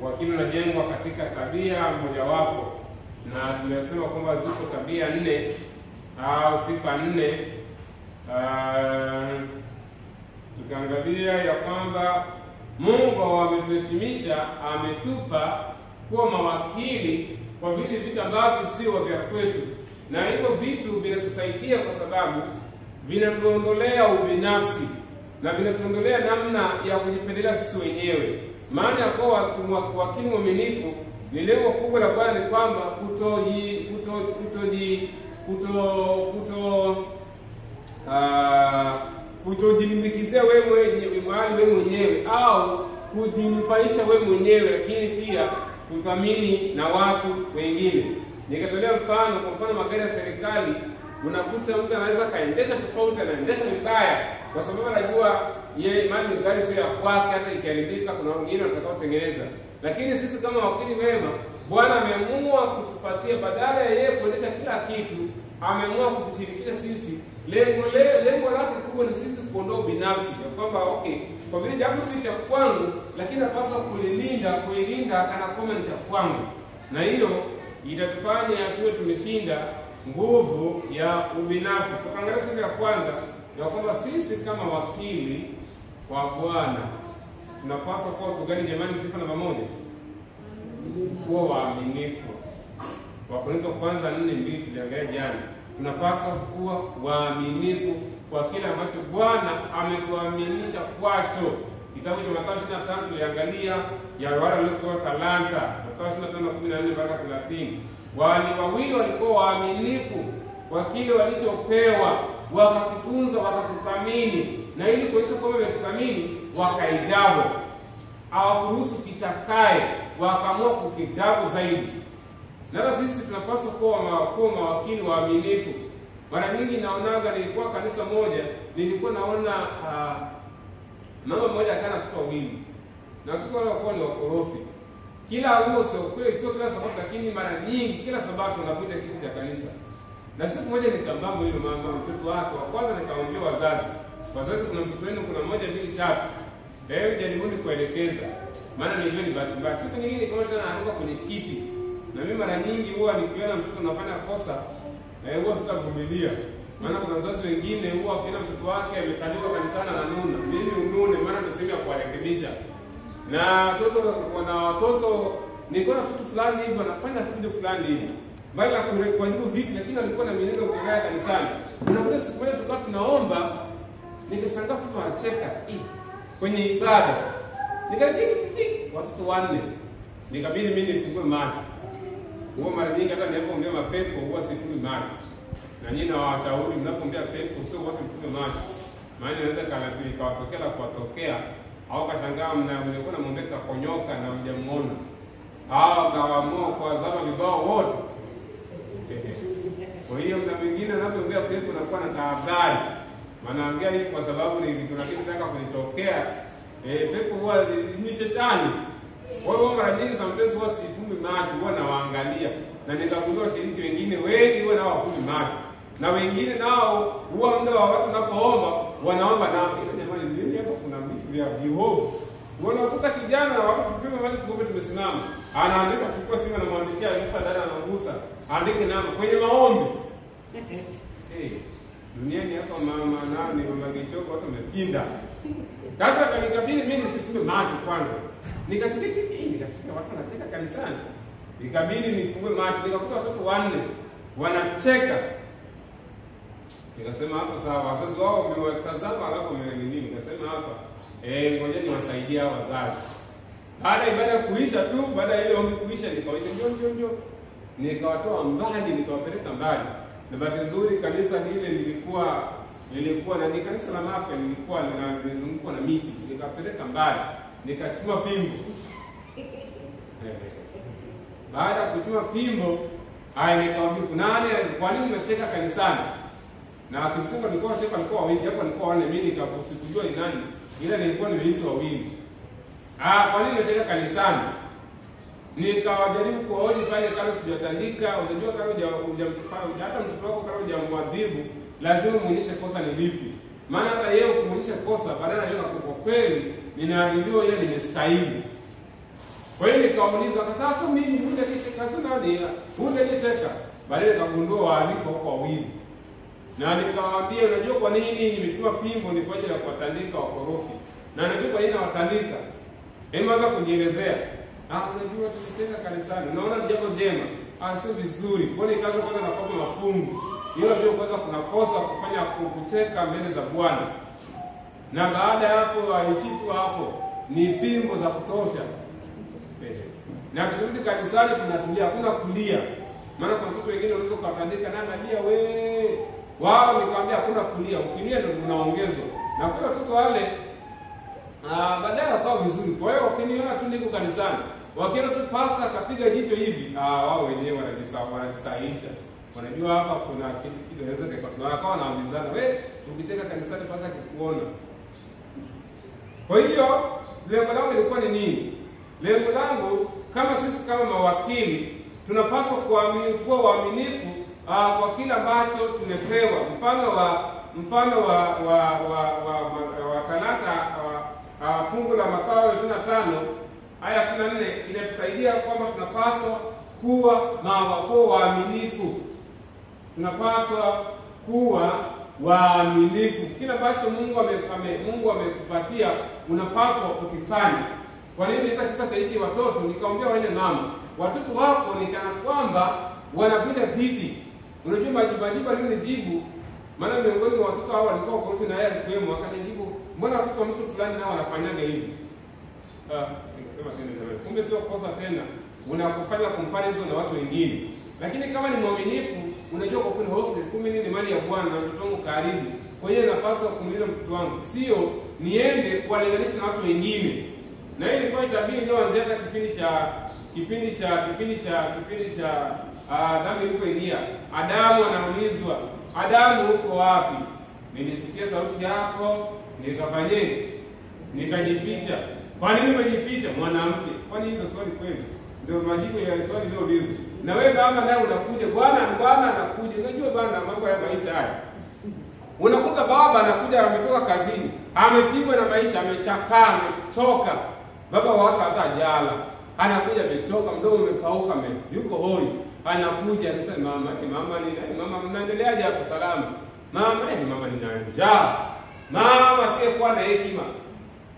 Uwakili unajengwa katika tabia mojawapo, na tumesema kwamba ziko tabia 4 au sifa 4. Tukaangalia ya kwamba Mungu ametuheshimisha, ametupa kuwa mawakili kwa vile vitu ambavyo sio vya kwetu, na hivyo vitu vinatusaidia kwa sababu vinatuondolea ubinafsi na vinatuondolea namna ya kujipendelea sisi wenyewe. Maana ya kuwa wakili mwaminifu ni lengo kubwa la Bwana ni kwamba kutojilimbikizia wewe mwenyewe au kujinufaisha wewe mwenyewe, lakini pia kuthamini na watu wengine. Nikatolea mfano, kwa mfano magari ya serikali, unakuta mtu anaweza kaendesha tofauti, anaendesha vibaya kwa sababu anajua yeye mali gari sio ya kwake, hata ikiharibika kuna wengine watakaotengeneza. Lakini sisi kama wakili wema, Bwana ameamua kutupatia, badala ya yeye kuendesha kila kitu, ameamua kutushirikisha sisi. Lengo lake kubwa ni sisi kuondoa binafsi, ya kwamba kwa vile jambo si cha kwangu, lakini napaswa kuilinda kana kwamba ni cha kwangu, na hiyo itatufanya tuwe tumeshinda nguvu ya ubinafsi. Tukaangalia sifa ya kwanza ya kwamba sisi kama wakili wa Bwana tunapaswa kuwa tugani. Jamani, sifa namba 1, kuwa waaminifu. Wakorintho kwanza 4:2 tuliangalia jana. Tunapaswa kuwa waaminifu kwa kile ambacho Bwana ametuaminisha kwacho. Kitabu cha Mathayo 25 tuliangalia ya wale waliopewa talanta, Mathayo 25:14-30. Wale wawili walikuwa waaminifu kwa kile walichopewa, wakakitunza, wakakithamini, na ili kuonyesha kwamba wamekithamini, wakaigawa. Hawakuruhusu kichakae, wakaamua kukigawa zaidi. Na sisi tunapaswa kuwa mawakili waaminifu. Mara nyingi naonaga, nilikuwa kanisa moja, nilikuwa naona mama mmoja akana watoto wawili, na watoto wale walikuwa ni wakorofi. Kila huo sio kila sabato, lakini mara nyingi kila sabato anakuja kitu cha kanisa. Na siku moja nikambamba yule mama mtoto wake wa kwanza, nikamwambia wazazi, kuna mtoto wenu, kuna 1 2 3, jaribuni kuelekeza, maana nijue ni bahati mbaya. Siku nyingine kama tena anaruka kwenye kiti, na mimi mara nyingi huwa nikiona mtoto anafanya kosa huwa sitavumilia, maana kuna wazazi wengine huwa akiona mtoto wake amekaliwa kanisani na nuna, mimi unune, maana ndio sehemu ya kuwarekebisha. Na watoto nilikuwa na mtoto fulani hivi anafanya kitu fulani hivi, bali la kujibu viti, lakini alikuwa na mienendo mbaya kanisani. Unakuta siku moja tulikuwa tunaomba, nikashangaa mtoto anacheka kwenye ibada, watoto 4, nikabidi mimi nifungue macho. Huwa mara nyingi hata ninapoongea mapepo huwa sifungi macho, na nyinyi nawashauri mnapoombea pepo sio wote mfunge macho, maana inaweza ikawatokea la kuwatokea, au kashangaa mlikuwa na muombe kakonyoka na mjamuona, au kawaamua kuwazama vibao wote. Kwa hiyo mna mwingine anapoombea pepo anakuwa na tahadhari, maana ongea hivi kwa sababu kuna kitu nataka kunitokea. Pepo huwa ni shetani. Kwa hiyo mara nyingi sometimes huwa sifungi macho, huwa nawaangalia, na nikagundua washiriki wengine wengi huwa nao wafungi macho, na wengine nao huwa muda wa watu wanapoomba wanaomba nao. Jamani, mimi hapa kuna vitu vya vihovu. Unakuta kijana na watu tupime mali tuombe, tumesimama, anaandika, chukua simu na mwandikia alifa dada anagusa, andike namba kwenye maombi. Duniani hapa mama Gichoko watu wamepinda. Sasa kanikabili mimi nisifunge macho kwanza. Nikasikia watu wanacheka kanisani. Nikabidi nifungue macho, nikakuta watoto 4 wanacheka. Nikasema hapo sawa, wazazi wao wamewatazama alafu wamenini. Nikasema hapa ngoja niwasaidie hao wazazi. Baada ya ibada kuisha tu, baada ya ile ombi kuisha, nikawaita njoo. Nikawatoa mbali, nikawapeleka mbali. Na bahati nzuri kanisa lile lilikuwa na ni kanisa la Mafia, lilikuwa linazungukwa na miti. Nikapeleka mbali, nikatuma fimbo. Baada ya kutuma fimbo, nikamwambia kwa nini unacheka kanisani? Na akimsema nilikuwa nacheka, alikuwa wawili, hapo alikuwa 4, mimi nikakujua ni nani, ila nilikuwa nimehisi wawili. Kwa nini unacheka kanisani? Nikawajaribu kuwaoji pale, kama sijatandika, unajua kama hujamfanya hata mtoto wako kama hujamwadhibu, lazima muonyeshe kosa ni lipi. Maana hata yeye ukimwonyesha kosa, baadaye anajua kwa kweli ninaadhibiwa, yeye nimestahili. Kwa hiyo nikauliza sasa mimi hujacheka sana nani? Hujacheka. Baadaye nikagundua waaliko wako wawili. Na nikawaambia unajua kwa nini nimetuma fimbo ni kwa ajili ya kuwatandika wakorofi. Na unajua kwa nini nawatandika? Nimeanza kujielezea. Unajua tukicheka kanisani. Unaona ni jambo jema. Sio vizuri. Kwa nini kaza kwanza na kwa mafungu? Hiyo ndio kwanza kuna kosa kufanya kucheka mbele za Bwana. Na baada ya hapo aishitu hapo ni fimbo za kutosha. Na tukirudi kanisani tunatulia, hakuna kulia. Maana kuna watoto wengine wanaweza kutandika na analia wao nikamwambia hakuna kulia. Ukilia ndio unaongezwa. Na kwa watoto wale baadaye wakawa vizuri. Kwa hiyo wakiniona tu niko kanisani, wakiona tu pasta akapiga jicho hivi, wao wenyewe wanajisahihisha. Wanajua hapa kuna kitu kinaweza kwa wakawa wanaambizana, ukiteka kanisani pasta akikuona. Kwa hiyo lengo langu lilikuwa ni nini? Lengo langu kama sisi kama mawakili tunapaswa kuwa waaminifu kwa kila ambacho tumepewa. Mfano wa talaka fungu la Mathayo 25 aya 14 inatusaidia kwamba tunapaswa kuwa waaminifu. Tunapaswa kuwa waaminifu. Kila ambacho Mungu amekupatia unapaswa kukifanya. Kwa nini nita kisa cha hiki watoto nikaombea wale mama, watoto wako ni kana kwamba wanapita viti. Unajua majibu alinijibu, maana miongoni mwa watoto hao walikuwa korofi na yeye alikuwemo, akanijibu, mbona watoto wa mtu fulani nao wanafanyaga hivi? Nikasema tena kumbe sio kosa tena. Unakufanya comparison na watu wengine. Lakini kama ni mwaminifu, unajua kwa kweli hofu kumbe ni mali ya Bwana na mtoto wangu karibu. Kwa hiyo napaswa kumlinda mtoto wangu. Sio niende kuwalinganisha na watu wengine. Na hii ilikuwa tabia iliyoanzia hata kipindi cha dhambi ilipoingia. Adamu anaulizwa, Adamu uko wapi? Nilisikia sauti yako, nikafanyaje? Nikajificha. Kwa nini umejificha? Mwanamke. Kwani hilo swali kweli? Ndio majibu ya swali hilo ulizo. Na wewe baba naye unakuja, Bwana anakuja. Unajua bwana mambo ya maisha haya. Unakuta baba anakuja ametoka kazini, amepigwa na maisha, amechakaa, amechoka. Baba wa watu hata jala. Anakuja amechoka, mdomo umepauka, yuko hoi. Anakuja anasema mama mnaendeleaje hapo salama? Mama nina njaa. Mama siyekuwa na hekima.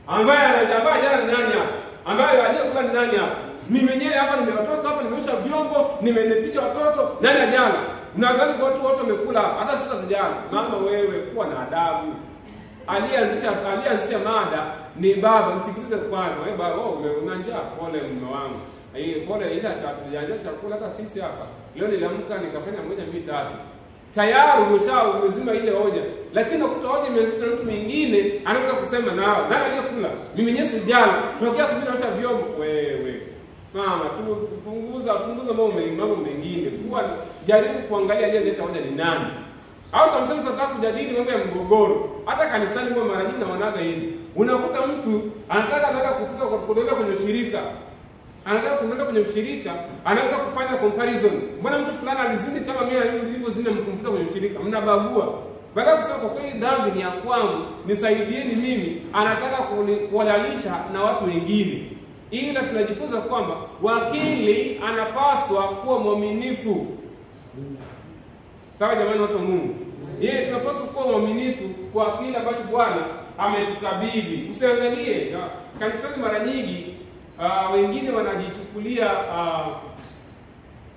Ambaye anajambaa jana ni nani hapa? Ambaye aliyekula ni nani hapa? Mimi mwenyewe hapa nimetoka hapa nimeosha vyombo, nimenepisha watoto, nani ajala? Unadhani watu wote wamekula hata sasa vijana. Mama wewe kuwa na adabu. Alianzisha mada ni baba, msikilize kwanza. Wewe baba una njaa, pole mume wangu. Pole ila tujanja chakula hata sisi hapa. Leo niliamka nikafanya moja mbili tatu. Tayari umezima ile hoja. Lakini ukuta hoja imeanzishwa na mtu mwingine anaweza kusema nao. Nani aliyekula? Mimi mwenyewe sijala. Tokea asubuhi naosha vyombo. Wewe. Mama, punguza mambo mengine. Kuwa jaribu kuangalia aliyeleta hoja ni nani. Au sometimes nataka kujadili mambo ya mgogoro. Hata kanisani kwa mara nyingi wanaga hivi. Unakuta mtu anataka kufika kwa kuondoka kwenye ushirika. Anataka kuondoka kwenye ushirika, anaweza kufanya comparison. Mbona mtu fulani alizini kama mimi nilivyozini mkumfuta kwenye ushirika? Mnabagua. Baada ya kusema kwa kweli dhambi ni ya kwangu, nisaidieni mimi, anataka kuhalalisha na watu wengine. Ila tunajifunza kwamba wakili anapaswa kuwa mwaminifu. Sawa jamani watu wa Mungu. Yeye tunapaswa kuwa mwaminifu kwa kile ambacho Bwana ametukabidhi. Usiangalie kanisani mara nyingi wengine wanajichukulia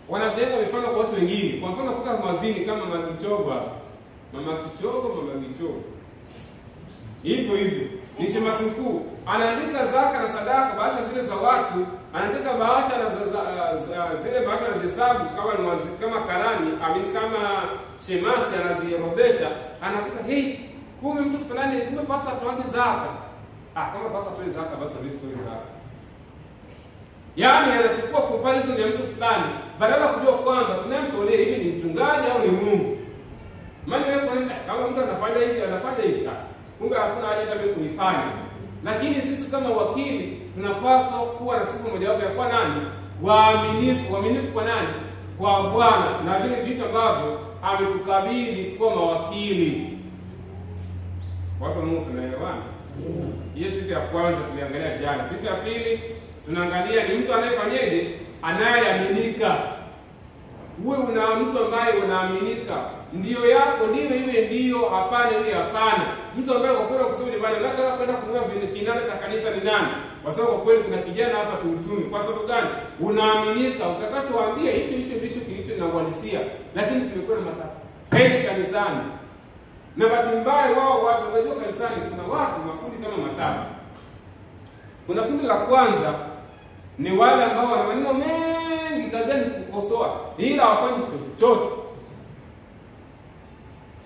wanajenga mifano kwa watu wengine. Kwa mfano kuta mazini kama mama Kichogo. Hivyo. Ni shemasi mkuu. Anaandika zaka na sadaka, bahasha zile za watu, anaandika bahasha na zile bahasha anazihesabu kama karani, kama shemasi anaziorodhesha, anakuta kumbe mtu fulani kumbe pasa atoaje zaka. Kama pasa atoe zaka basi na story zaka. Yaani anachukua comparison ya mtu fulani badala kujua kwamba tunayemtolea hivi ni mchungaji au ni Mungu. Maana wewe kama mtu anafanya hivi, kumbe hakuna haja hata mimi kuifanya. Lakini sisi kama wakili tunapaswa kuwa na sifa mojawapo ya kwa nani? Waaminifu. Waaminifu kwa nani? Kwa Bwana na vile vitu ambavyo ametukabidhi kwa mawakili. Watu wa Mungu tunaelewana? Hiyo sifa ya kwanza tuliangalia jana. Sifa ya pili tunaangalia ni mtu anayefanyaje, anayeaminika. Uwe una mtu ambaye unaaminika, ndio yako ndio iwe ndio, hapana iwe hapana. Mtu ambaye kwa kweli kusema bwana, nataka kwenda kununua kinanda cha kanisa ni nani? Kwa sababu kwa kweli kuna kijana hapa tumtumi. Kwa sababu gani? Unaaminika, utakachowaambia hicho ndicho kilicho na uhalisia. Lakini tumekuwa na matapeli kanisani. Na bahati mbaya wao watu wanajua kanisani kuna watu makundi kama matatu. Kuna kundi la kwanza ni wale ambao wana maneno mengi, kazi ni kukosoa, ila hawafanyi chochote.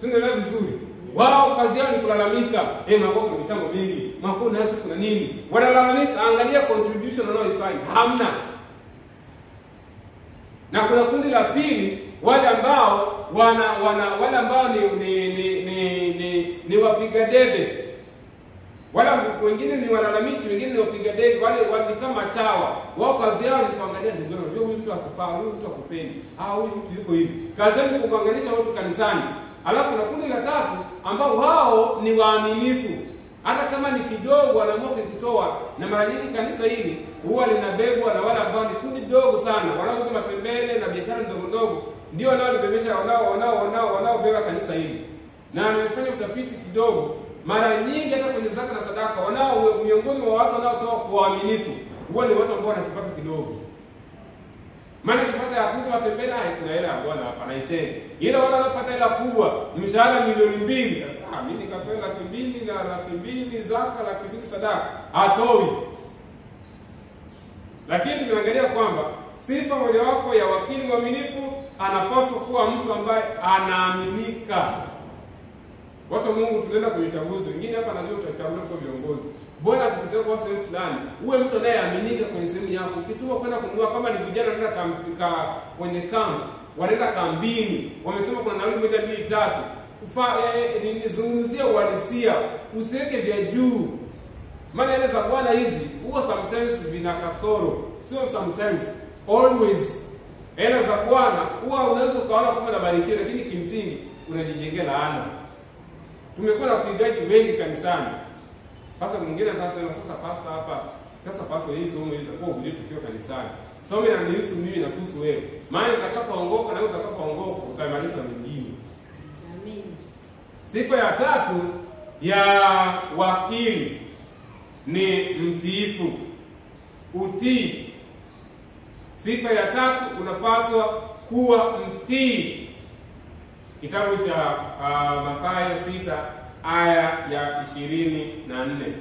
Tunaelewa vizuri. Wao kazi yao ni kulalamika. Mambo kuna michango mingi, mambo na kuna nini? Wanalalamika, angalia contribution wanaoifanya. Hamna. Na kuna kundi la pili, wale ambao wale ambao ni wapiga debe. Wala wengine ni walalamishi, wengine ni wapiga debe, wale kama chawa. Wao kazi yao ni kuangalia ndio huyu mtu akufaa, huyu mtu akupendi, huyu mtu yuko hivi. Kazi yao ni kuunganisha watu kanisani. Alafu kuna kundi la tatu ambao wao ni waaminifu. Hata kama ni kidogo wanaamua kutoa, na mara nyingi kanisa hili huwa linabebwa na wale ambao ni kundi dogo sana, wanaouza matembele na biashara ndogo ndogo, ndio wanaolibebesha wanaobeba kanisa hili. Na nimefanya utafiti kidogo, mara nyingi hata kwenye zaka na sadaka miongoni mwa watu wanaotoa kwa uaminifu huwa ni watu ambao wanakipata kidogo. Maana kipata ya kuuza matembele kuna hela ya Bwana hapa naiteni. Ila wale wanapata hela kubwa, mshahara milioni 2. Sasa mimi nikatoa 200,000 na 200,000 zaka, 200,000 sadaka. Hatoi. Lakini tumeangalia kwamba sifa mojawapo ya wakili mwaminifu anapaswa kuwa mtu ambaye anaaminika. Watu wa Mungu tunaenda kwenye uchaguzi. Wengine hapa najua tutachaguliwa kwa viongozi. Bwana akikutoa kwa sehemu fulani, uwe mtu anayeaminika kwenye sehemu yako. Ukituma kwenda kununua, kama ni vijana wanaenda kwenye kambi, wanaenda kambini, wamesema kuna nauli 1, 2, 3. Nizungumzia uhalisia, usiweke vya juu. Maana ile za Bwana hizi huwa sometimes vina kasoro, sio sometimes, always. Hela za Bwana huwa unaweza ukaona kama unabarikiwa, lakini kimsingi unajijengea laana. Tumekuwa na wapigaji wengi kanisani. Sasa mwingine anasema sasa pasta hapa, sasa pasta hii somo hili itakuwa ubiri tukiwa kanisani. Somo linanihusu mimi na kuhusu wewe. Maana utakapoongoka na utakapoongoka utaimalisha na wengine. Amen. Sifa ya tatu ya wakili ni mtiifu. Utii. Sifa ya tatu, unapaswa kuwa mtii. Kitabu cha Mathayo 6 aya ya 24.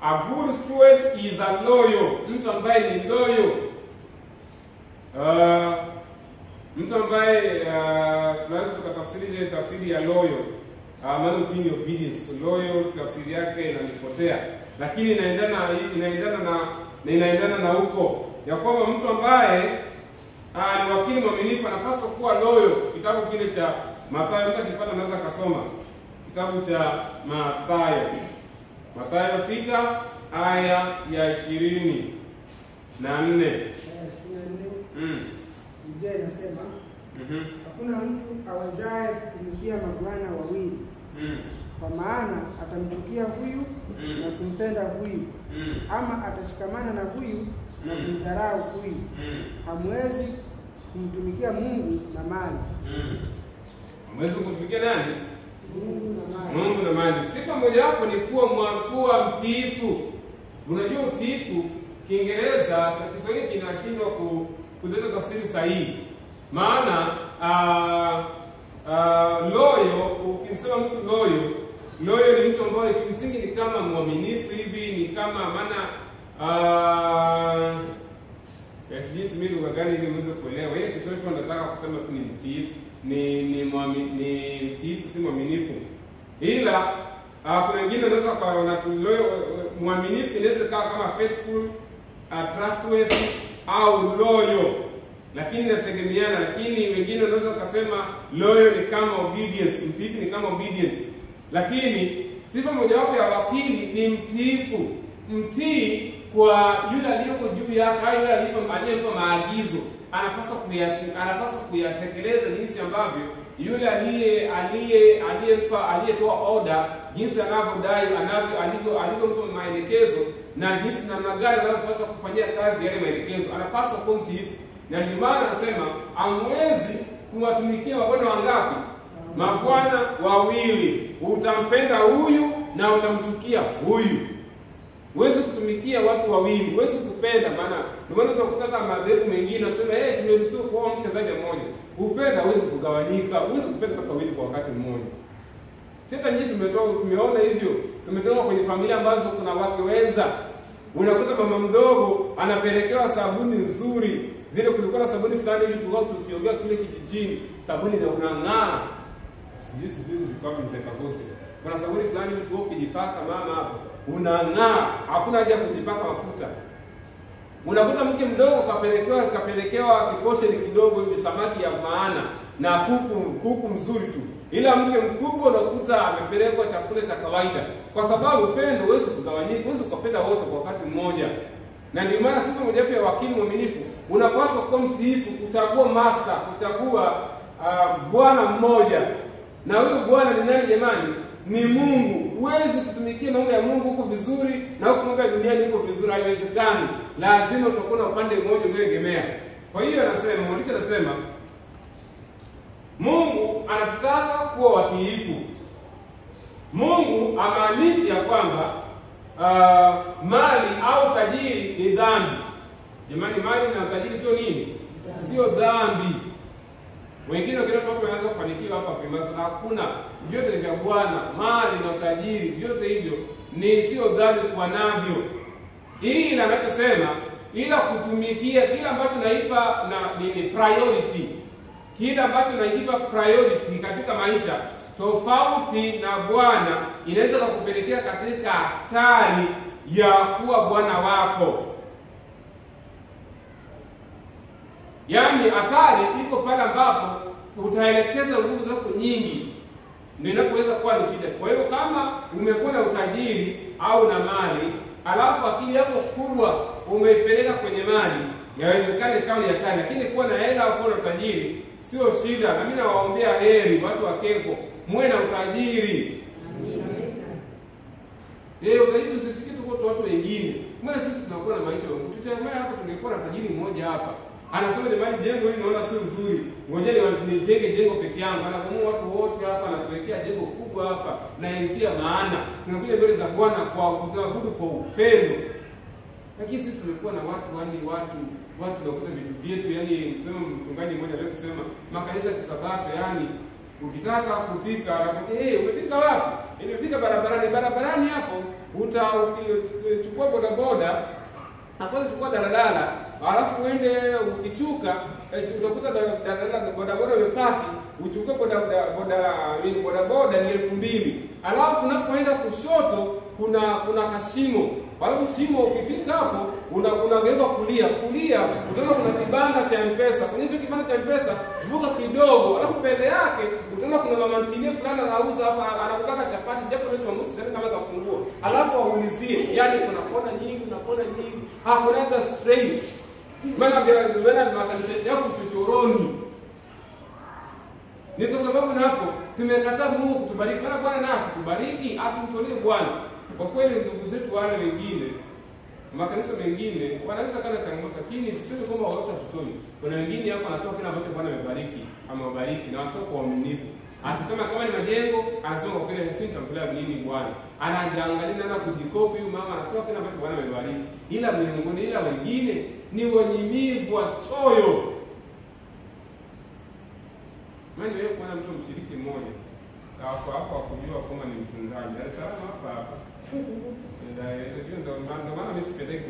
A good steward is a loyal. Mtu ambaye ni loyal. Mtu ambaye tunaweza tukatafsiri ile tafsiri ya loyal. Maana utii obedience. Loyal tafsiri yake inanipotea. Lakini inaendana na huko. Ya kwamba mtu ambaye ni wakili mwaminifu anapaswa kuwa loyal. Kitabu kile cha Mathayo, mtu akipata anaweza kasoma. Kitabu cha Mathayo 6 aya ya 24. Biblia inasema, hakuna mtu awezaye kutumikia mabwana wawili. Kwa maana atamchukia huyu na kumpenda huyu, ama atashikamana na huyu na kumdharau huyu. Hamwezi kumtumikia Mungu na mali. Hamwezi kumtumikia nani? Mungu na mali. Sifa moja wapo ni kuwa mtiifu. Unajua utiifu Kiingereza na Kiswahili kinashindwa kuleta tafsiri sahihi. Maana loyal, ukimsema mtu loyal ni mtu ambaye kimsingi ni kama mwaminifu hivi, ni kama maana sijui tumie lugha gani ili mweze kuelewa. Ile Kiswahili tu nataka kusema tu ni mtiifu, ni mtiifu, si mwaminifu. Ila kuna wengine wanaweza kuona mwaminifu inaweza kama faithful, trustworthy au loyal. Lakini inategemeana, lakini wengine wanaweza kusema loyal ni kama obedience, mtiifu ni kama obedient. Lakini sifa mojawapo ya wakili ni mtiifu. Mtii kwa yule aliyeko juu yake, au yule aliyempa maagizo, anapaswa kuyatekeleza jinsi ambavyo yule aliyetoa order, jinsi anavyodai, alivyompa maelekezo, na jinsi namna gani anapaswa kufanyia kazi yale maelekezo. Anapaswa kuwa mtiifu, na ndio maana anasema hamwezi kuwatumikia mabwana wangapi? Mabwana wawili. Utampenda huyu na utamchukia huyu. Huwezi kutumikia watu wawili, huwezi kupenda. Maana ndio maana tunakutaka madhehebu mengine wanasema tumeruhusiwa kuoa mke zaidi ya mmoja. Upenda huwezi kugawanyika, huwezi kupenda watu wawili kwa wakati mmoja. Sasa nyinyi tumeona hivyo. Tumetoka kwenye familia ambazo kuna wake wenza. Unakuta mama mdogo anapelekewa sabuni nzuri. Zile kulikuwa na sabuni fulani hivi tulikuwa tukiongea kule kijijini, sabuni na unang'aa. Sijui zikawa mzekagose. Kuna sabuni fulani hivi tulikuwa ukijipaka mama hapo, unang'aa, hakuna haja kujipaka mafuta. Unakuta mke mdogo kapelekewa kikosheni kidogo hivi, samaki ya maana na kuku mzuri tu. Ila mke mkubwa unakuta amepelekwa chakula cha kawaida. Kwa sababu upendo huwezi kugawanyika, huwezi kupenda wote kwa wakati mmoja. Na ndio maana sisi mojawapo ya wakili mwaminifu unapaswa kuwa mtiifu, kuchagua master, kuchagua bwana mmoja. Na huyo bwana ni nani jamani? Ni Mungu. Huwezi kutumikia mambo ya Mungu huko vizuri na huko mambo ya duniani huko vizuri, haiwezekani. Lazima utakuwa na upande mmoja unaoegemea. Kwa hiyo mwandishi anasema Mungu anataka kuwa watiifu. Mungu amaanishi ya kwamba mali au tajiri ni dhambi. Jamani, mali na tajiri sio nini? Sio dhambi. Wengine wakiona watu wanaweza kufanikiwa hapa Freemason, hakuna. Vyote vya Bwana, mali na utajiri, vyote hivyo ni sio dhambi kuwa navyo. Hii anachosema ila kutumikia kila ambacho naipa ni priority. Kila ambacho naipa priority katika maisha tofauti na Bwana inaweza kukupelekea katika hatari ya kuwa bwana wako. Yaani hatari iko pale ambapo utaelekeza nguvu zako nyingi, ndio inapoweza kuwa ni shida. Kwa hiyo kama umekuwa na utajiri au na mali, alafu akili yako kubwa umeipeleka kwenye mali, yawezekana ikawa ni hatari. Lakini kuwa na hela au kuwa na utajiri sio shida. Na mimi nawaombea heri watu wa Keko, muwe na utajiri. Utajiri usisikie tu watu wengine. Mbona sisi tunakuwa na maisha yangu? Tutegemea hapa tungekuwa na tajiri mmoja hapa. Anasema jamani, jengo hili naona sio nzuri. Ngoja nijenge jengo peke yangu. Anakumua watu wote hapa na kuwekea jengo kubwa hapa na hisia maana. Tunakuja mbele za Bwana kwa kuabudu kwa upendo. Lakini sisi tumekuwa na watu nakuta vitu vyetu, yani msema mchungaji mmoja leo kusema makanisa ya Kisabato, yani ukitaka kufika umefika wapi? Imefika barabarani hapo, utachukua bodaboda, hapo chukua daladala, alafu uende ukishuka utakuta daladala bodaboda umepaki, uchukue bodaboda ni 2,000. Alafu unapoenda kushoto kuna kashimo. Alafu shimo ukifika hapo unageuka kulia utaona kuna kibanda cha M-Pesa. Kwenye hicho kibanda cha M-Pesa vuka kidogo, alafu mbele yake utaona kuna mama ntilie fulani anauza hapa, anakuza chapati japo leo Jumamosi tena kama kafungua. Alafu aulizie, yani kuna kona nyingi, hakuna hata straight. Maana bila makanisa yako chochoroni. Ni kwa sababu na hapo tumekataa Mungu kutubariki. Maana Bwana naye kutubariki, atumtolee Bwana. Kwa kweli ndugu zetu wale wengine, makanisa mengine wanaweza kana changamoto, lakini sisi kwamba wao tutoi. Kuna wengine hapa wanatoa kile ambacho Bwana amebariki, amewabariki na watoa kwa uaminifu. Akisema kama ni majengo, anasema kwa kweli sisi tutamtolea nini Bwana. Anajiangalia na kujikopi, huyu mama anatoa kile ambacho Bwana amebariki. Ila miongoni ila wengine ni wanyimivu, wachoyo. Maana wewe kuna mtu mshiriki mmoja hapo kujua kwamba ni mchungaji. Dar es Salaam hapa. Ndio maana mimi sipendeki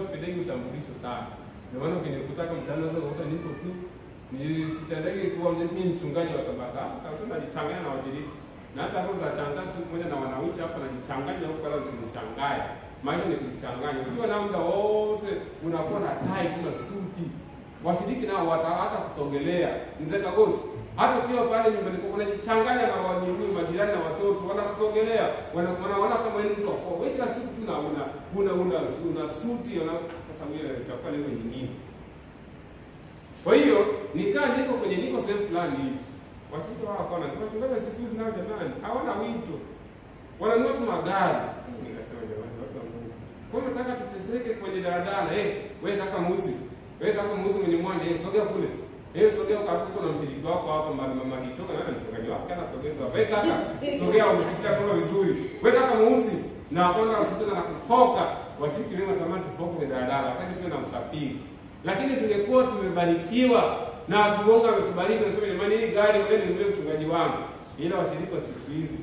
sipendeki utambulisho sana. Ndio maana ukinikutaka mtaani unaweza kukuta niko tu. Sipendeki kuwa mimi mchungaji wa Sabato. Sasa najichanganya na washiriki. Na hata hapo tunachanganya siku moja na wanauchi hapa najichanganya huko wala usinishangae. Maisha ni kujichanganya. Ukiwa na muda wote unakuwa na tai kuna suti. Washiriki nao hata kusogelea. Mzee Kagozi hata ukiwa pale nyumbani kwako unajichanganya na majirani na watoto, wanakusogelea, wanaona kama wewe mtu wako. Wewe kila siku tu una suti, sasa wewe utakuwa leo nyingine. Kwa hiyo niko sehemu fulani hivi. Wasifu wao kwa nini? Wachungaji siku hizi nao jamani, hawana wito. Wananunua tu magari. Nikasema jamani, watu Kwa hiyo nataka tuteseke kwenye daladala. Wewe kaka mweusi. Wewe kaka mweusi mwenye mwanje, sogea kule. Sogea ukafuko na mshiriki wako hapa mama kitoka na mchungaji wako kana sogeza. Wewe kaka, sogea umeshikilia kwa vizuri. Wewe kaka mweusi na kwanza usikiza na kufoka. Washiriki wengi wanatamani tufoke kwenye daladala, hataki tuwe na usafiri. Lakini tungekuwa tumebarikiwa na Mungu ametubariki na sema jamani, hii gari wewe ni mchungaji wangu. Ila washiriki wa siku hizi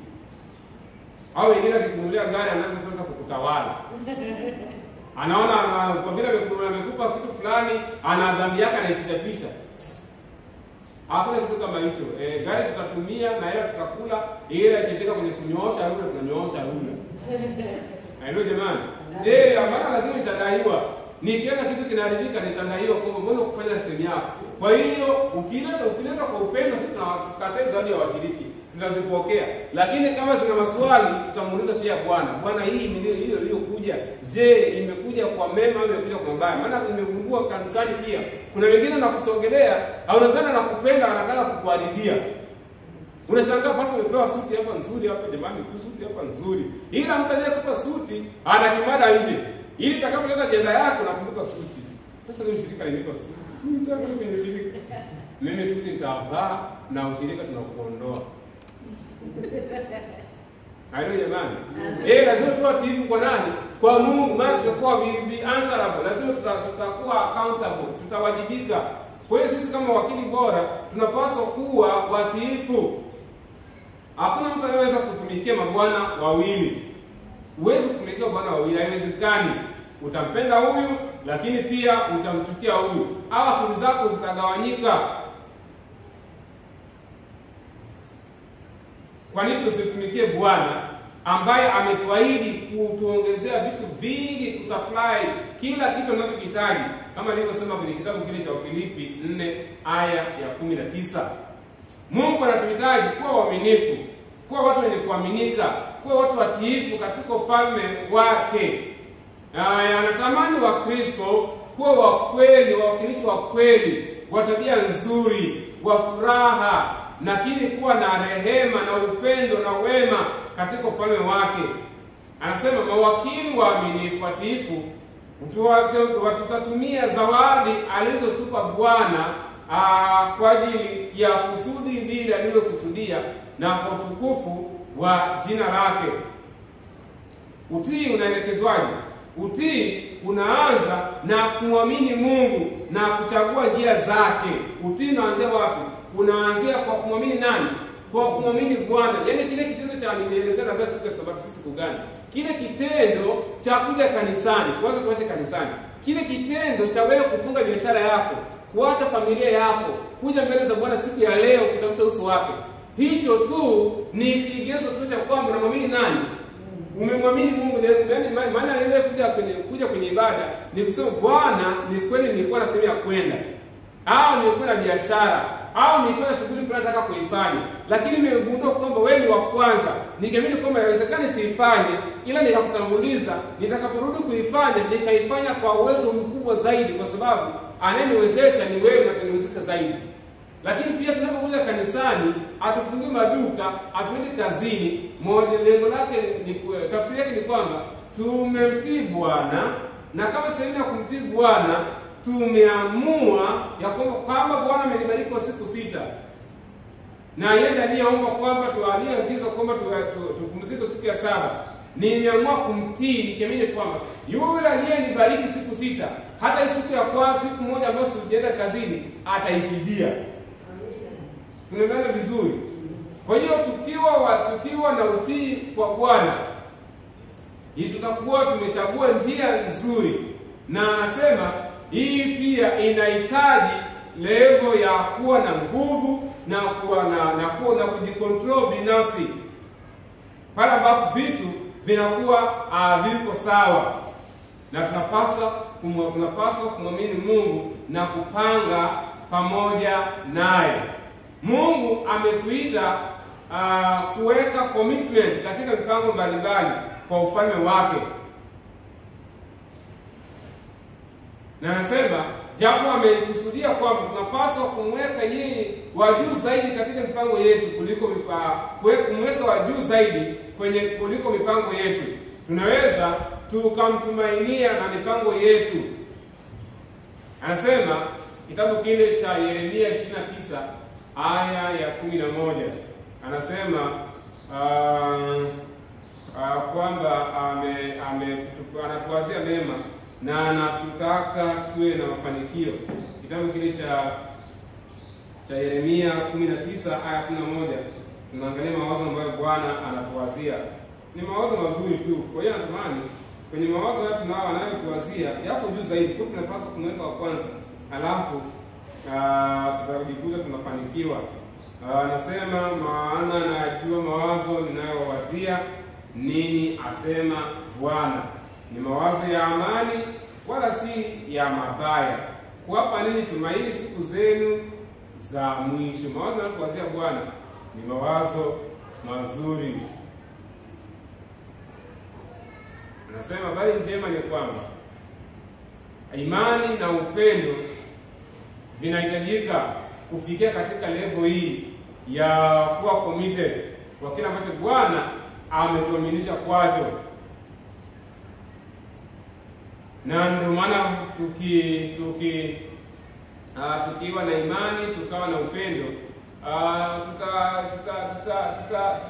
au wengine akikunulia gari anaanza sasa kukutawala. Anaona kwa vile amekupa kitu fulani, ana dhambi yake anaificha. Hakuna kitu kama hicho. Gari tutatumia na hela tutakula, ila ikifika kwenye kunyoosha rula tunanyoosha rula. Hayo jamani. Maana lazima itadaiwa. Nikiona kitu kinaharibika nitadaiwa kwa mbona kufanya sehemu yako. Kwa hiyo ukileta kwa upendo sisi tunawakataza zawadi ya washiriki. Tunazipokea. Lakini kama zina maswali tutamuuliza pia Bwana. Bwana, hii hiyo iliyokuja, je, imekuja kwa mema au imekuja kwa mabaya? Maana nimegundua kanisani pia kuna wengine wanakusogelea au nadhani anakupenda anataka kukuharibia. Unashangaa basi umepewa suti hapa nzuri hapa jamani, suti hapa nzuri. Ila mtu aliyekupa suti anakimada nje. Ili utakapoleta ajenda yako na kumbuka suti. Sasa leo shirika limekuwa suti. Mtaka kwenye shirika. Mimi suti nitavaa na ushirika tunakuondoa. Hayo jamani. Lazima tuwe tifu kwa nani? Kwa Mungu. Maana tutakuwa be answerable. Lazima tutakuwa accountable. Tutawajibika. Kwa hiyo sisi kama wakili bora tunapaswa kuwa watiifu. Hakuna mtu anayeweza kutumikia mabwana wawili. Huwezi kutumikia bwana wawili, haiwezekani. Utampenda huyu lakini pia utamchukia huyu. Au akili zako zitagawanyika. Kwa nini tusitumikie Bwana ambaye ametuahidi kutuongezea vitu vingi, kusupply kila kitu tunachokihitaji, kama nilivyosema kwenye kitabu kile cha Filipi 4 aya ya 19. Mungu anatuhitaji kuwa waaminifu, kuwa watu wenye kuaminika, kuwa watu watiifu katika ufalme wake. Anatamani Wakristo kuwa wa kweli, wawakilishi wa kweli, wa tabia nzuri, wa furaha, lakini kuwa na rehema na upendo na wema katika ufalme wake. Anasema mawakili waaminifu watiifu tutatumia zawadi alizotupa Bwana kwa ajili ya kusudi lile alilokusudia na kwa utukufu wa jina lake. Utii unaelekezwaje? Utii unaanza na kumwamini Mungu na kuchagua njia zake. Utii unaanzia wapi? Unaanzia kwa kumwamini nani? Kwa kumwamini Bwana. Yaani kile kitendo cha nielezea na siku ya Sabato siku gani? Kile kitendo cha kuja kanisani, kwanza tuache kanisani. Kile kitendo cha wewe kufunga biashara yako, kuacha familia yako, kuja mbele za Bwana siku ya leo kutafuta uso wake. Hicho tu ni kigezo tu cha kwamba unamwamini nani? Umemwamini Mungu. Yaani maana ile kuja kwenye ibada ni kusema Bwana, ni kweli nilikuwa na sehemu ya kwenda, au nilikuwa na biashara, au nilikuwa na shughuli fulani nataka kuifanya, lakini nimegundua kwamba wewe ni wa kwanza. Nikiamini kwamba inawezekana siifanye, ila nikakutanguliza, nitakaporudi kuifanya nikaifanya kwa uwezo mkubwa zaidi, kwa sababu anayeniwezesha ni wewe na utaniwezesha zaidi. Lakini pia tunapokuja kanisani, atufungie maduka, atuende kazini, lengo lake ni tafsiri yake ni kwamba tumemtii Bwana, na kama sehemu ya kumtii Bwana tumeamua ya kwamba kama Bwana amenibariki kwa siku 6 na yeye aliyeomba kwamba aliyeagiza kwamba tupumzike siku ya 7, nimeamua kumtii nikiamini kwamba yule aliyenibariki siku 6 hata siku ya kwanza, siku moja ambayo sijaenda kazini ataifidia. Tunaelewana vizuri? Kwa hiyo tukiwa na utii kwa Bwana, hii tutakuwa tumechagua njia nzuri. Na anasema hii pia inahitaji level ya kuwa na nguvu na kuwa na kujikontrol binafsi, pale ambapo vitu vinakuwa viko sawa, na tunapaswa kumwamini Mungu na kupanga pamoja naye. Mungu ametuita kuweka commitment katika mipango mbalimbali kwa ufalme wake. Na anasema japo amekusudia kwamba tunapaswa kumweka yeye wa juu zaidi katika mipango yetu kuliko kumweka wa juu zaidi kuliko mipango yetu. Tunaweza tukamtumainia na mipango yetu. Anasema kitabu kile cha Yeremia 29 aya ya 11, anasema kwamba anatuwazia mema na anatutaka tuwe na mafanikio. Kitabu kile cha Yeremia 19 aya 11, tunaangalia mawazo ambayo Bwana anatuwazia. Ni mawazo mazuri tu. Kwa hiyo natamani kwenye mawazo haya tunao anayotuwazia yako juu zaidi, kwa tunapaswa kumweka wa kwanza, alafu tutajikuta tunafanikiwa. Anasema maana najua mawazo ninayowazia ninyi, asema Bwana, ni mawazo ya amani wala si ya mabaya, kuwapa ninyi tumaini siku zenu za mwisho. Mawazo anayotuwazia Bwana ni mawazo mazuri. Anasema habari njema ni kwamba imani na upendo vinahitajika kufikia katika level hii ya kuwa committed kwa kile ambacho Bwana ametuaminisha kwacho. Na ndio maana tukiwa na imani, tukawa na upendo,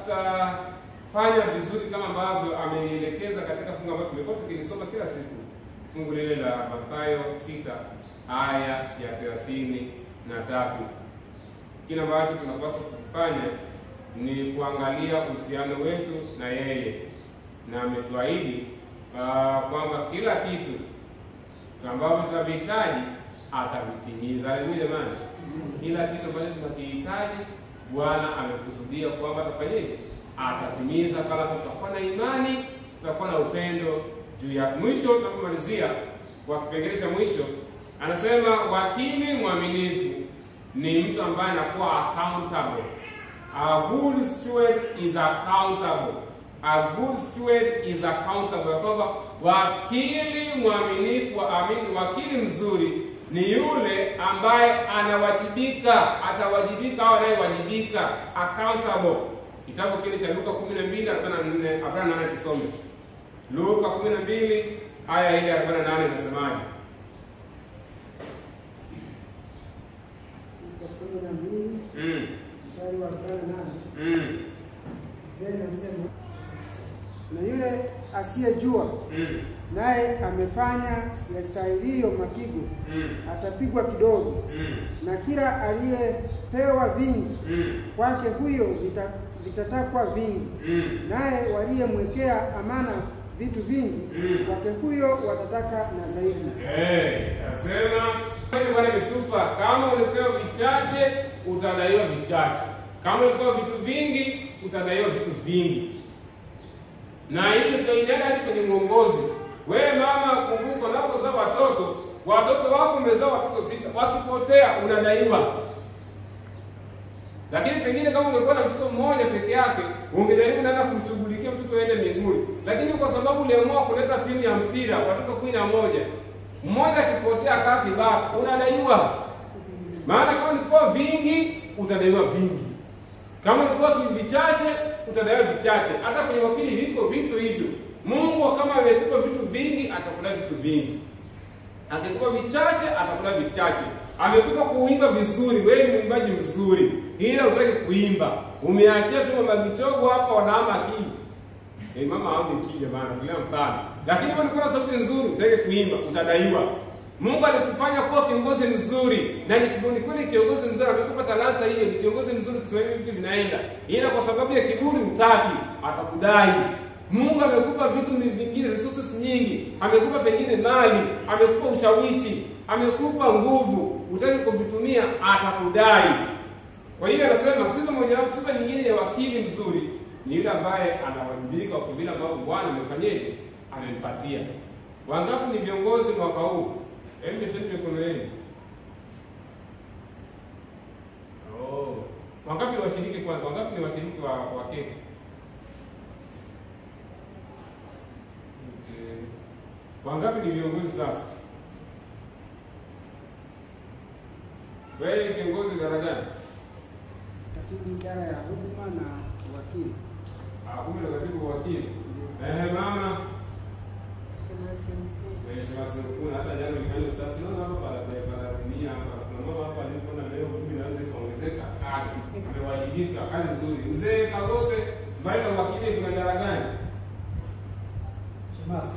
tutafanya vizuri kama ambavyo amenielekeza katika fungu ambalo tumekuwa tukilisoma kila siku, fungu lile la Mathayo 6 aya ya 33. Kile ambacho tunapaswa kufanya ni kuangalia uhusiano wetu na yeye, na ametuahidi kwamba kila kitu ambavyo tunavihitaji atavitimiza. Haleluya jamani. Kila kitu ambacho tunakihitaji Bwana amekusudia kwamba atafanyaje? Atatimiza, kama tutakuwa na imani, tutakuwa na upendo juu ya. Mwisho tunapomalizia kwa kipengele cha mwisho, anasema wakili mwaminifu ni mtu ambaye anakuwa accountable. A good steward is accountable. A good steward is accountable. Kwamba wakili mwaminifu, wakili mzuri ni yule ambaye anawajibika, atawajibika au anayewajibika, accountable. Kitabu kile cha Luka 12:48 tusome. Luka 12 aya ile 48 inasemaje? Na yule asiyejua naye amefanya yastahiliyo mapigo atapigwa kidogo, na kila aliyepewa vingi kwake huyo vitatakwa vingi, naye waliyemwekea amana vitu vingi kwake huyo watataka na zaidi. Asema Bwana ametupa, kama ulipewa vichache utadaiwa vichache, kama ulipewa vitu vingi utadaiwa vitu vingi. Na hiyo tutaingia hadi kwenye uongozi. Wewe mama, kumbuka unapozaa watoto wako umezaa watoto 6, wakipotea unadaiwa. Lakini pengine kama ungekuwa na mtoto mmoja peke yake, ungejaribu naenda kumshughulikia mtoto aende mbinguni. Lakini kwa sababu uliamua kuleta timu ya mpira watoto 11, mmoja akipotea kaa kibaka, unadaiwa. Maana kama ulikuwa vingi utadaiwa vingi, kama ulikuwa vichache utadaiwa vichache. Hata kwenye wakili viko vitu hivyo. Mungu kama amekupa vitu vingi atakula vitu vingi, akikupa vichache atakula vichache. Amekupa kuimba vizuri, wewe ni mwimbaji mzuri, ila hutaki kuimba, umeachia tu mama Gichogo hapa wanaama akili. Mama haoni kile bana, bila mfano. Lakini wewe ulikuwa na sauti nzuri, hutaki kuimba, utadaiwa. Mungu alikufanya kuwa kiongozi mzuri, na ni kweli kiongozi mzuri, amekupa talanta hiyo, ni kiongozi mzuri, tusiwewe vitu vinaenda. Ila kwa sababu ya kiburi hutaki, atakudai. Mungu amekupa vitu vingine, resources nyingi, amekupa pengine mali, amekupa ushawishi, amekupa nguvu, hutaki kuvitumia, atakudai. Kwa hiyo anasema sifa nyingine ya wakili mzuri ni yule ambaye anawajibika kwa vile ambavyo Bwana amefanyaje, amempatia. Wangapi ni viongozi mwaka huu? Hebu nishike mikono yenu. Wangapi ni washiriki kwanza? Wangapi ni washiriki wa Kenya? Wangapi ni viongozi sasa? Wewe ni kiongozi idara gani? Katibu idara ya huduma na wakili. Kumbe katibu wakili. Mama Shemasi mkuu. Hata jana nilifanya sasa naona hapa para dunia hapa. Kuna mama hapa alipoona leo mimi naweza kuongezeka kazi. Amewajibika kazi nzuri. Mzee Kagose mbali na wakili kuna dara gani? Shemasi,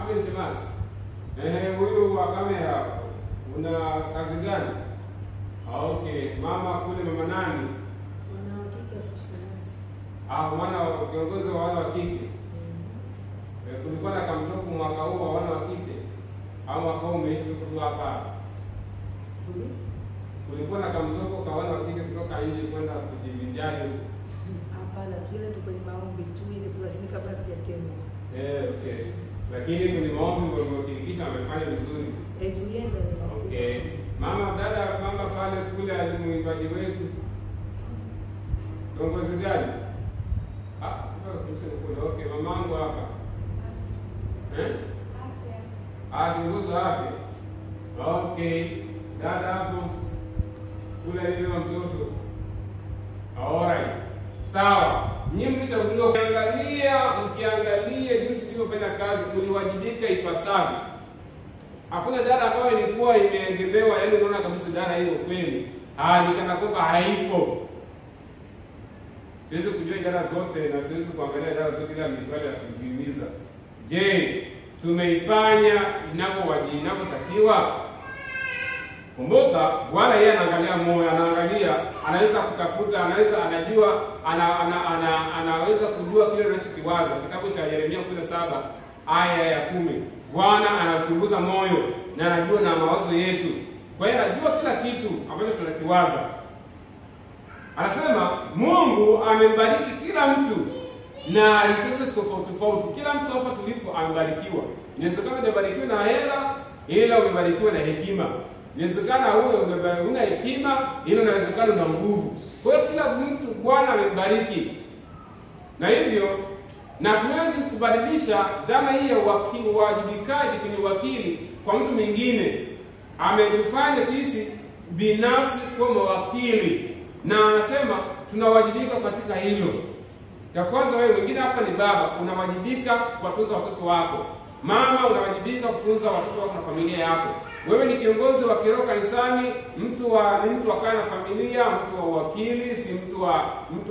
kule Shemasi. Huyu wa kamera una kazi gani? Okay, mama kule mama nani? Mwana kiongozi wa wana wa kike. Kulikuwa na kamtoko mwaka huu wa wana wa kike. Au mwaka huu umeishi tu hapa. Kulikuwa na kamtoko kwa wana wa kike kutoka nje kwenda kujivinjari. Hapana, kile tuko ni maombi tu ili kuwasinika kabla tujatenda. Okay. Lakini kwenye maombi walioshirikisha wamefanya vizuri. Tulienda. Okay. Mama pale kule alimuimbaji wetu. Kiongozi gani? Okay, mamangu hapa. Kiongozi wa afya. Okay. Dada hapo kule alibeba mtoto. Alright. Sawa. Nyinyi mlichaguliwa ukiangalia jinsi tulivyofanya kazi, kuliwajibika ipasavyo. Hakuna dada ambayo ilikuwa imeegemewa, yaani unaona kabisa dada hiyo kweli. Nikana kwamba haipo. Siwezi kujua idara zote na siwezi kuangalia idara zote ila miswali ya kujiuliza. Je, tumeifanya inavyotakiwa? Kumbuka Bwana yeye anaangalia moyo, anaweza kutafuta, anajua, anaweza kujua kile unachokiwaza. Kitabu cha Yeremia 17 aya ya 10. Bwana anachunguza moyo na anajua na mawazo yetu. Kwa hiyo anajua kila kitu ambacho tunakiwaza. Anasema Mungu amembariki kila mtu na resources tofauti. Kila mtu hapa tulipo amebarikiwa. Inawezekana hujabarikiwa na hela, ila umebarikiwa na hekima. Inawezekana wewe una hekima, ila inawezekana una nguvu. Kwa hiyo kila mtu Bwana amembariki. Na hivyo na tuwezi kubadilisha dhana hii ya uwajibikaji kwenye wakili kwa mtu mwingine. Ametufanya sisi binafsi kuwa mawakili. Na anasema tunawajibika katika hilo. Cha kwanza, wewe mwingine hapa ni baba, unawajibika kuwatunza watoto wako. Mama, unawajibika kutunza watoto wako na familia yako. Wewe ni kiongozi wa kiroho kanisani, mtu wa kaya na familia, mtu wa wakili, si mtu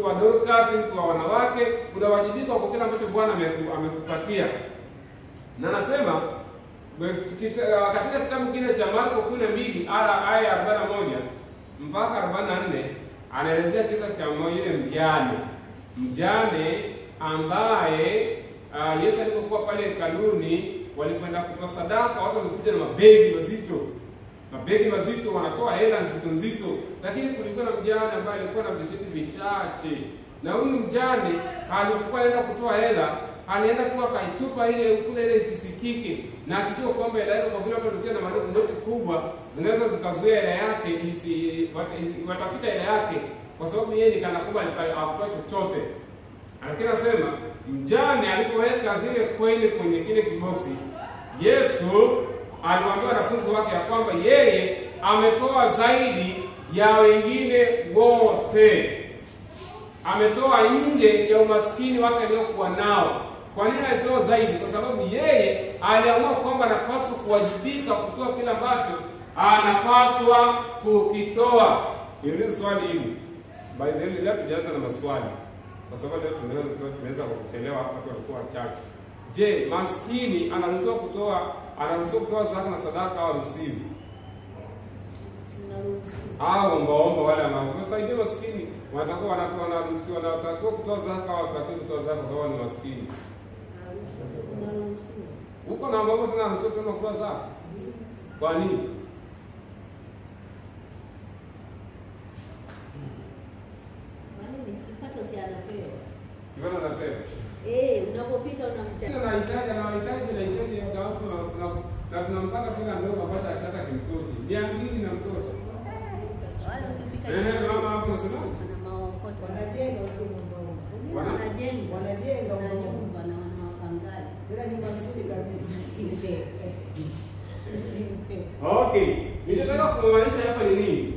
wa Dorcas, mtu wa wanawake, unawajibika kwa kile ambacho Bwana amekupatia. Na anasema katika kitabu kile cha Marko 12 aya ya 41 mpaka 44 anaelezea kisa cha yule mjane ambaye Yesu alipokuwa pale hekaluni, walikwenda kutoa sadaka, watu walikuja na mabegi mazito, wanatoa hela nzito, lakini kulikuwa na mjane ambaye alikuwa na visenti vichache. Na huyu mjane alipokuwa anaenda kutoa hela, alienda tu akaitupa ile isisikike, na akijua kwamba hela yake, kwa vile watu walikuwa na noti kubwa zinaweza zikazuia hela yake watapita hela yake, kwa sababu yeye ni kana kubwa hakutoa chochote. Lakini anasema mjane alipoweka zile coin kwenye kile kiboksi, Yesu aliwaambia wanafunzi wake ya kwamba yeye ametoa zaidi ya wengine wote. Ametoa nje ya umaskini wake aliokuwa nao. Kwa nini alitoa zaidi? Kwa sababu yeye aliamua kwamba anapaswa kuwajibika kutoa kila ambacho anapaswa kukitoa. Niulize swali hili. By the way, leo tujaanza na maswali. Kwa sababu leo tunaweza kuchelewa, watu walikuwa wachache. Je, maskini anaruhusiwa kutoa zaka na sadaka au ruhusiwi? Omba wale wanaosaidia maskini wanatakiwa kutoa zaka au wanatakiwa kutoa zaka kwa sababu ni maskini. Huko na ambao tunaruhusiwa kutoa zaka. Kwa nini? Kipato anapewa. Unapopita unamchana. Anahitaji ya watu na tunampaka tena ndogo ambacho akitaka kimtoshi. 200 na mtoshi. Wale ukifika mama hapo unasema? Wanajenga nyumba na wanawapangaji. Bila nyumba nzuri kabisa. Okay. Ninataka kumaanisha hapa ni nini?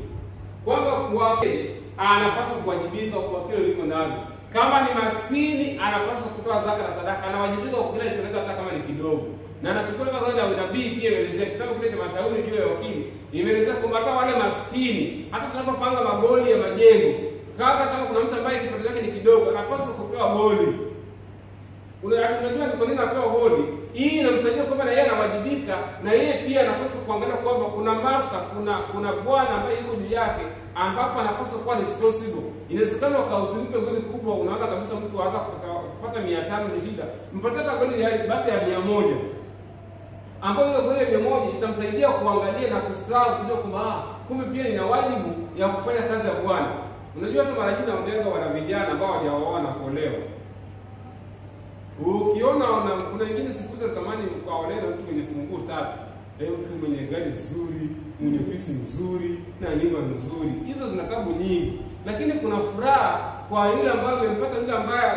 Kwamba kwake anapaswa kuwajibika kwa kile liko nalo. Kama ni maskini anapaswa kutoa zaka na sadaka, anawajibika kwa kile kinachoweza hata kama ni kidogo. Na nashukuru kwa sababu unabii pia imeelezea kitabu kile cha Mashauri juu ya wakili. Imeelezea kwamba hata wale maskini, hata tunapopanga magoli ya majengo, kama kuna mtu ambaye kipato chake ni kidogo, anapaswa kupewa goli. Unajua ni kwa nini anapewa goli? Hii inamsaidia kwamba na yeye anawajibika, na yeye pia anapaswa kuangalia kwamba kuna master, kuna bwana ambaye yuko juu yake, ambapo anapaswa kuwa responsible. Inawezekana ukausimpe goli kubwa, unaona kabisa mtu hata kupata 500 ni shida. Mpatie hata goli basi ya 100. Ambayo hiyo goli ya 100 itamsaidia kuangalia na kustawi kujua kwamba kumbe pia ina wajibu ya kufanya kazi ya Bwana. Unajua hata mara nyingi naongelea wana vijana ambao hawajaoa na kuolewa. Ukiona kuna wengine siku zote tamani ukaolewa na mtu mwenye funguo 3. Mtu mwenye gari nzuri, mwenye ofisi nzuri na nyumba nzuri. Hizo zina tabu nyingi. Lakini kuna furaha kwa yule ambaye umempata, yule ambaye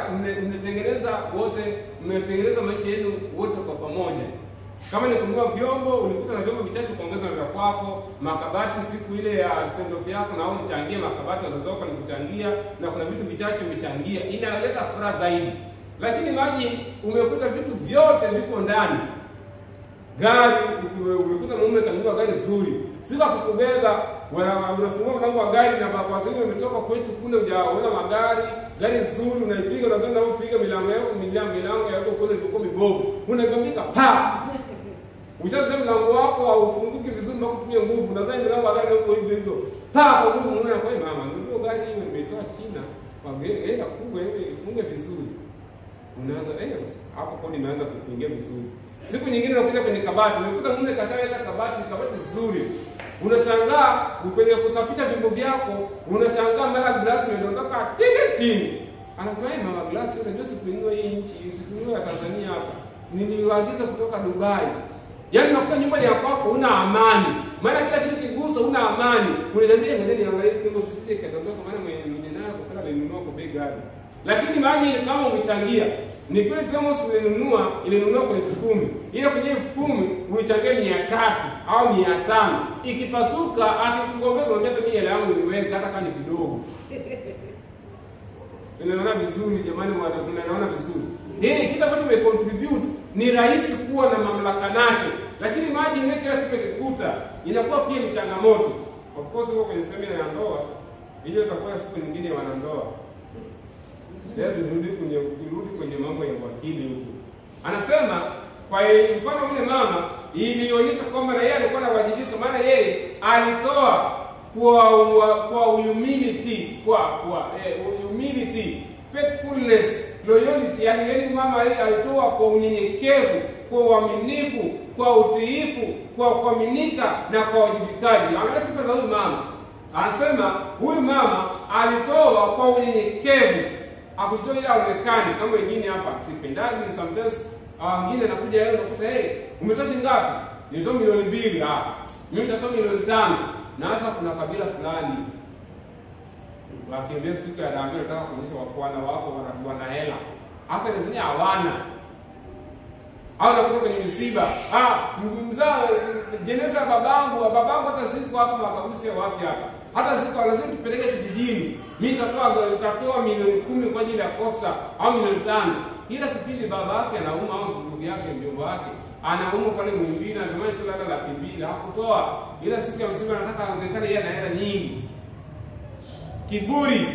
mmetengeneza wote, mmetengeneza maisha yenu wote kwa pamoja. Kama ni kununua vyombo, ulikuta na vyombo vichache kuongeza na kwako, makabati siku ile ya send off yako na wewe uchangie makabati, wazazi wako kuchangia, na kuna vitu vichache umechangia, inaleta furaha zaidi. Lakini maji umekuta vitu vyote vipo ndani. Gari umekuta mume kanunua gari nzuri. Sika kukubeba, unafungua mlango wa gari na kwa sababu umetoka kwetu kule hujaona gari nzuri unaipiga, unaanza kupiga milango yako kule ilikuwa mibovu. Unaibambika pa. Ushaanza mlango wako haufunguki vizuri na kutumia nguvu. Nadhani mlango wa gari uko hivyo. Pa kwa nguvu unaona kwa mama, ndio gari hiyo nimetoa China. Kwa gari kubwa hiyo ifunge vizuri. Unaanza hapo kodi imeanza kuingia vizuri. Siku nyingine unakuja kwenye kabati, unakuta mume kashaweka kabati nzuri. Unashangaa kwenye kusafisha vyombo vyako, unashangaa mara glasi imedondoka tike chini. Anakwambia mama glasi unajua sikununua hii nchi, sikununua ya Tanzania hapa. Niliagiza kutoka Dubai. Yaani unakuta nyumbani ya kwako una amani. Maana kila kitu kigusa una amani. Unaniambia ngene niangalie kingo sisije kadondoka maana mwenye nayo kwa kala nilinunua kwa bei gani. Lakini maji kama umechangia, ni kweli kama ilinunua kwa 10,000. Ile kwenye 10,000 uichangie 300 au 500. Ikipasuka akikuongeza unajua mimi hela yangu niweka hata kama ni kidogo. Unaona vizuri jamani, tunaona vizuri. Kitu ambacho umecontribute ni rahisi kuwa na mamlaka nacho. Lakini maji ile kila kitu kikuta inakuwa pia ni changamoto. Of course huko kwenye semina ya ndoa, ile itakuwa siku nyingine ya wanandoa. Leo turudi kwenye mambo ya wakili huko. Anasema kwa mfano yule mama ilionyesha kwamba na yeye alikuwa anawajibika, maana yeye alitoa kwa humility, humility, faithfulness, loyalty, yani mama yeye alitoa kwa unyenyekevu, kwa uaminifu, kwa utiifu, kwa kuaminika na kwa wajibikaji. Angalia sifa za huyu mama. Anasema huyu mama alitoa kwa unyenyekevu. Hakutoa ile aonekane kama wengine hapa. Sipendaji sometimes wengine anakuja yeye unakuta umetoa shilingi ngapi? Nilitoa milioni 2. Mimi nitatoa milioni 5. Na hata kuna kabila fulani wakiambia siku ya dhambi nataka kuonyesha wakwana wako wana hela. Hata wengine hawana. Au nakuta kwenye misiba. Mzaa jeneza babangu hata siku hapa makabusi wapi hapa. Hata siku lazima tupeleke kijijini. Mimi nitatoa milioni 10 kwa ajili ya Costa au milioni 5. Ila kipindi baba yake anauma au ndugu yake mjomba wake anauma pale Muhimbili na jamani tu labda 200,000 hakutoa. Ila siku ya msiba anataka aonekane yeye ana hela nyingi. Kiburi.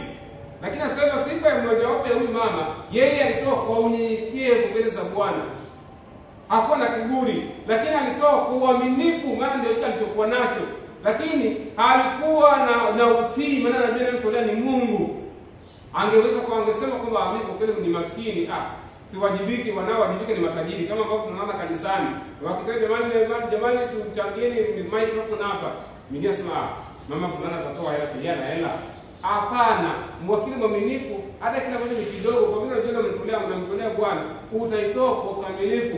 Lakini sasa sifa ya mmoja wapo ya huyu mama, yeye alitoa kwa unyenyekevu mbele za Bwana. Hakuwa na kiburi, lakini alitoa kwa uaminifu, maana ndio hicho alichokuwa nacho. Lakini alikuwa na utii, maana anajua anamtolea ni Mungu. Angesema kwamba mimi kwa kweli ni maskini, siwajibiki, wanaowajibika ni matajiri, kama ambavyo tunaona kanisani. Wakitaka jamani tuchangieni microphone hapa. Mimi nasema mama fulani atatoa hela, si yana hela. Hapana, mwakili mwaminifu hata kila mmoja ni kidogo, kwa vile unajua unamtolea Bwana, utaitoa kwa ukamilifu.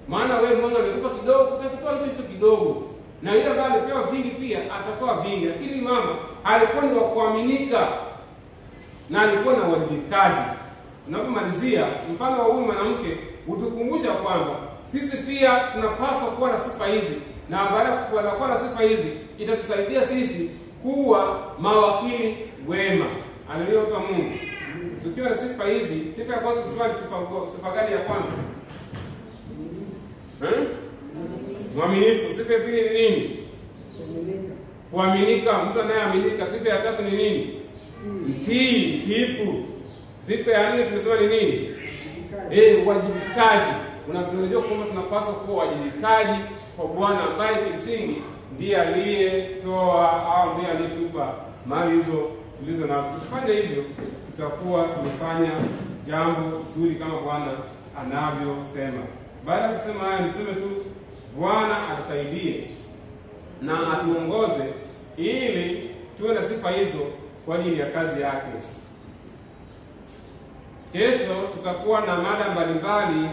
Maana wewe Mungu amekupa kidogo, utakitoa hicho kidogo. Na yule ambaye alipewa vingi pia atatoa vingi. Lakini mama alikuwa ni wa kuaminika na alikuwa na uwajibikaji. Tunapomalizia mfano wa huyu mwanamke utukumbusha kwamba sisi pia tunapaswa kuwa na sifa hizi, na baada ya kuwa na sifa hizi itatusaidia sisi kuwa mawakili wema. Haleluya kwa Mungu. Tukiwa na sifa hizi, sifa ya kwanza tusema ni sifa gani ya kwanza? Mwaminifu. Sifa ya pili ni nini? Kuaminika, mtu anayeaminika. Sifa ya tatu ni nini? Mtii, mtiifu. Sifa ya nne tumesema ni nini? Uwajibikaji. Unajua kwamba tunapaswa kuwa wajibikaji kwa Bwana ambaye kimsingi ndiye aliyetoa au ndiye aliyetupa mali hizo tulizo nazo. Tukifanya hivyo, tutakuwa tumefanya jambo zuri kama Bwana anavyosema. Baada ya kusema haya, niseme tu Bwana atusaidie na atuongoze ili tuwe na sifa hizo kwa ajili ya kazi yake. Kesho tutakuwa na mada mbalimbali,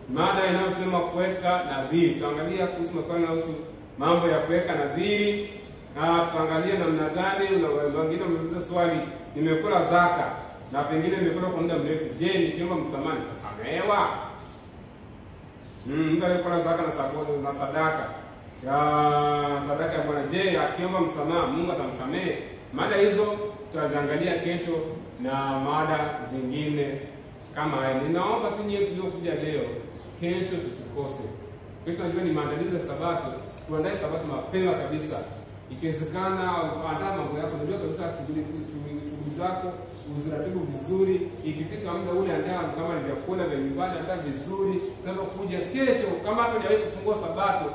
mada inayosema kuweka nadhiri. Tutaangalia kuhusu masuala yanayohusu mambo ya kuweka nadhiri, na tutaangalia namna gani. Wengine wameuliza swali, nimekula zaka na pengine nimekula kwa muda mrefu, je, nikiomba msamaha nitasamehewa? Mtu aliyekula zaka na sadaka ya Bwana, je, akiomba msamaha Mungu atamsamehe? Mada hizo tutaziangalia kesho na mada zingine kama haya. Ninaomba tu nyie tuliokuja leo, kesho tusikose. Kesho najua ni maandalizi ya Sabato, tuandae Sabato mapema kabisa. Ikiwezekana uandaa mambo yako, unajua kabisa shughuli zako uziratibu vizuri. Ikifika muda ule, andaa kama ni vyakula vya nyumbani, andaa vizuri. Unapokuja kesho, kama hata hujawahi kufungua Sabato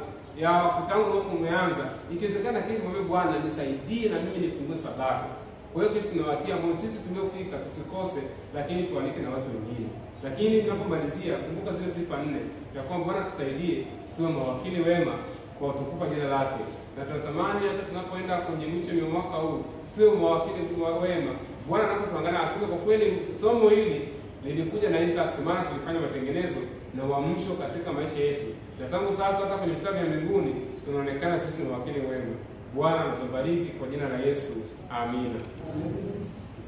ya kutangu mwaka umeanza, ikiwezekana kesho mwambie Bwana, nisaidie na mimi nifungue Sabato. Kwa hiyo kesho tunawatia moyo sisi tuliofika tusikose, lakini tualike na watu wengine. Lakini tunapomalizia, kumbuka zile sifa 4 ya kwamba Bwana tusaidie tuwe mawakili wema kwa utukufu jina lake. Na tunatamani hata tunapoenda kwenye mwisho wa mwaka huu tuwe mawakili wema. Bwana anapotuangalia aseme kwa kweli somo hili lilikuja na impact, maana tulifanya matengenezo na uamsho katika maisha yetu. Na tangu sasa hata kwenye vitabu vya mbinguni tunaonekana sisi ni mawakili wema. Bwana atubariki kwa jina la Yesu. Amina.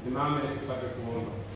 Simame tupate kuomba.